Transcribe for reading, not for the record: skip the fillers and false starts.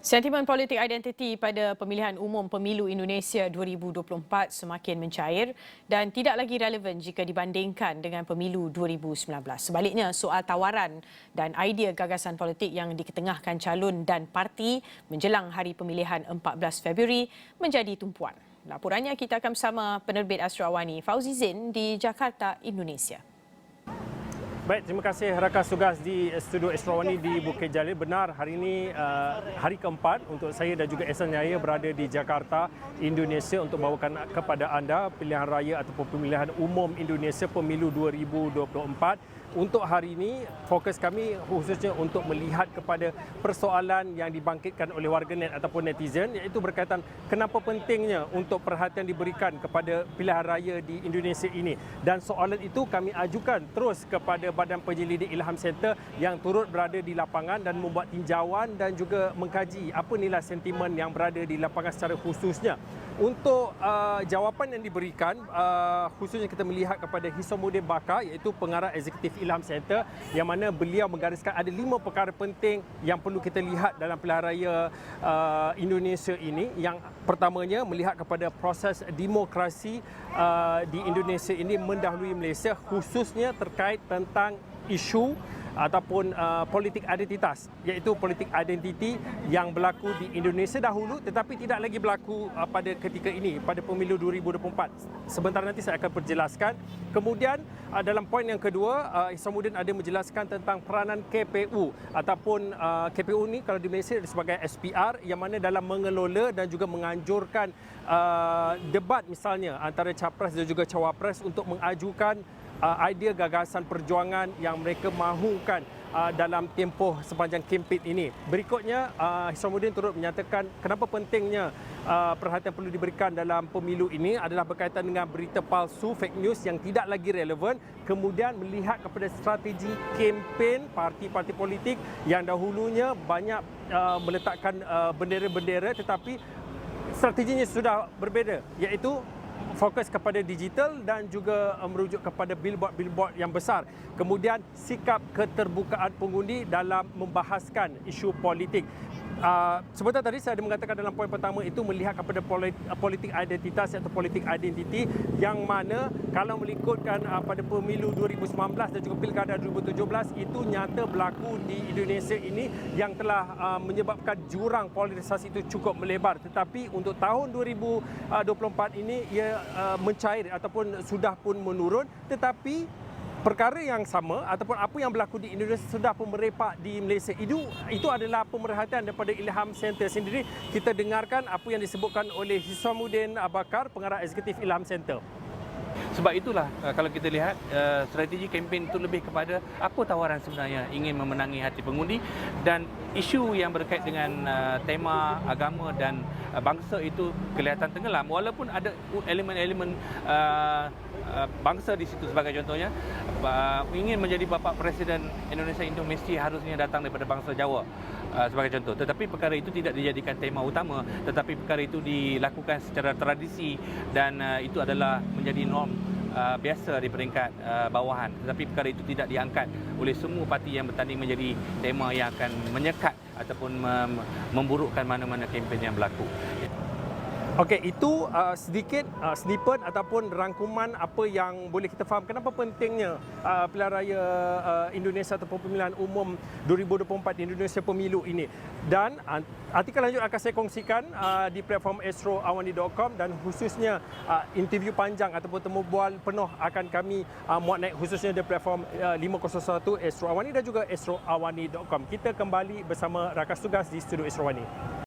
Sentimen politik identiti pada pemilihan umum pemilu Indonesia 2024 semakin mencair dan tidak lagi relevan jika dibandingkan dengan pemilu 2019. Sebaliknya, soal tawaran dan idea gagasan politik yang diketengahkan calon dan parti menjelang hari pemilihan 14 Februari menjadi tumpuan. Laporannya kita akan bersama penerbit Astro Awani Fauzi Zin di Jakarta, Indonesia. Baik, terima kasih rakan tugas di studio Astro Awani di Bukit Jalil. Benar, hari ini hari keempat untuk saya dan juga Ehsan Yahya berada di Jakarta, Indonesia untuk bawakan kepada anda pilihan raya ataupun pemilihan umum Indonesia pemilu 2024. Untuk hari ini, fokus kami khususnya untuk melihat kepada persoalan yang dibangkitkan oleh warganet ataupun netizen, iaitu berkaitan kenapa pentingnya untuk perhatian diberikan kepada pilihan raya di Indonesia ini. Dan soalan itu kami ajukan terus kepada Badan Penyelidik Ilham Center yang turut berada di lapangan dan membuat tinjauan dan juga mengkaji apa nilai sentimen yang berada di lapangan secara khususnya. Untuk jawapan yang diberikan, khususnya kita melihat kepada Hishamuddin Bakar, iaitu pengarah eksekutif Ilham Center, yang mana beliau menggariskan ada 5 perkara penting yang perlu kita lihat dalam pilihan raya Indonesia ini. Yang pertamanya, melihat kepada proses demokrasi di Indonesia ini mendahului Malaysia, khususnya terkait tentang isu ataupun politik identitas, iaitu politik identiti yang berlaku di Indonesia dahulu tetapi tidak lagi berlaku pada ketika ini, pada pemilu 2024. Sebentar nanti saya akan perjelaskan. Kemudian dalam poin yang kedua, Hishamuddin ada menjelaskan tentang peranan KPU ataupun KPU ini kalau di Malaysia sebagai SPR, yang mana dalam mengelola dan juga menganjurkan debat misalnya antara capres dan juga cawapres untuk mengajukan idea gagasan perjuangan yang mereka mahukan dalam tempoh sepanjang kempen ini. Berikutnya, Hishamuddin turut menyatakan kenapa pentingnya perhatian perlu diberikan dalam pemilu ini adalah berkaitan dengan berita palsu, fake news yang tidak lagi relevan. Kemudian melihat kepada strategi kempen parti-parti politik yang dahulunya banyak meletakkan bendera-bendera, tetapi strateginya sudah berbeza, iaitu fokus kepada digital dan juga merujuk kepada billboard-billboard yang besar. Kemudian sikap keterbukaan pengundi dalam membahaskan isu politik. Sebentar tadi saya ada mengatakan dalam poin pertama itu melihat kepada politik identitas atau politik identiti, yang mana kalau mengikutkan pada pemilu 2019 dan juga pilkada 2017 itu nyata berlaku di Indonesia ini yang telah menyebabkan jurang polarisasi itu cukup melebar. Tetapi untuk tahun 2024 ini ia mencair ataupun sudah pun menurun, tetapi perkara yang sama ataupun apa yang berlaku di Indonesia sudah pun merepak di Malaysia. Itu adalah pemerhatian daripada Ilham Center sendiri. Kita dengarkan apa yang disebutkan oleh Hishamuddin Bakar, pengarah eksekutif Ilham Center. Sebab itulah kalau kita lihat strategi kempen itu lebih kepada apa tawaran sebenarnya ingin memenangi hati pengundi, dan isu yang berkait dengan tema agama dan bangsa itu kelihatan tenggelam, walaupun ada elemen-elemen bangsa di situ. Sebagai contohnya, ingin menjadi bapa Presiden Indonesia itu mesti harusnya datang daripada bangsa Jawa sebagai contoh. Tetapi perkara itu tidak dijadikan tema utama, tetapi perkara itu dilakukan secara tradisi dan itu adalah menjadi norm biasa di peringkat bawahan. Tetapi perkara itu tidak diangkat oleh semua parti yang bertanding menjadi tema yang akan menyekat ataupun memburukkan mana-mana kempen yang berlaku. Okey, itu sedikit snippet ataupun rangkuman apa yang boleh kita faham kenapa pentingnya pilihan raya Indonesia ataupun pemilihan umum 2024 di Indonesia pemilu ini. Dan artikel lanjut akan saya kongsikan di platform astroawani.com, dan khususnya interview panjang ataupun temu bual penuh akan kami muat naik khususnya di platform 501 Astro Awani dan juga astroawani.com. Kita kembali bersama rakan tugas di studio Astro Awani.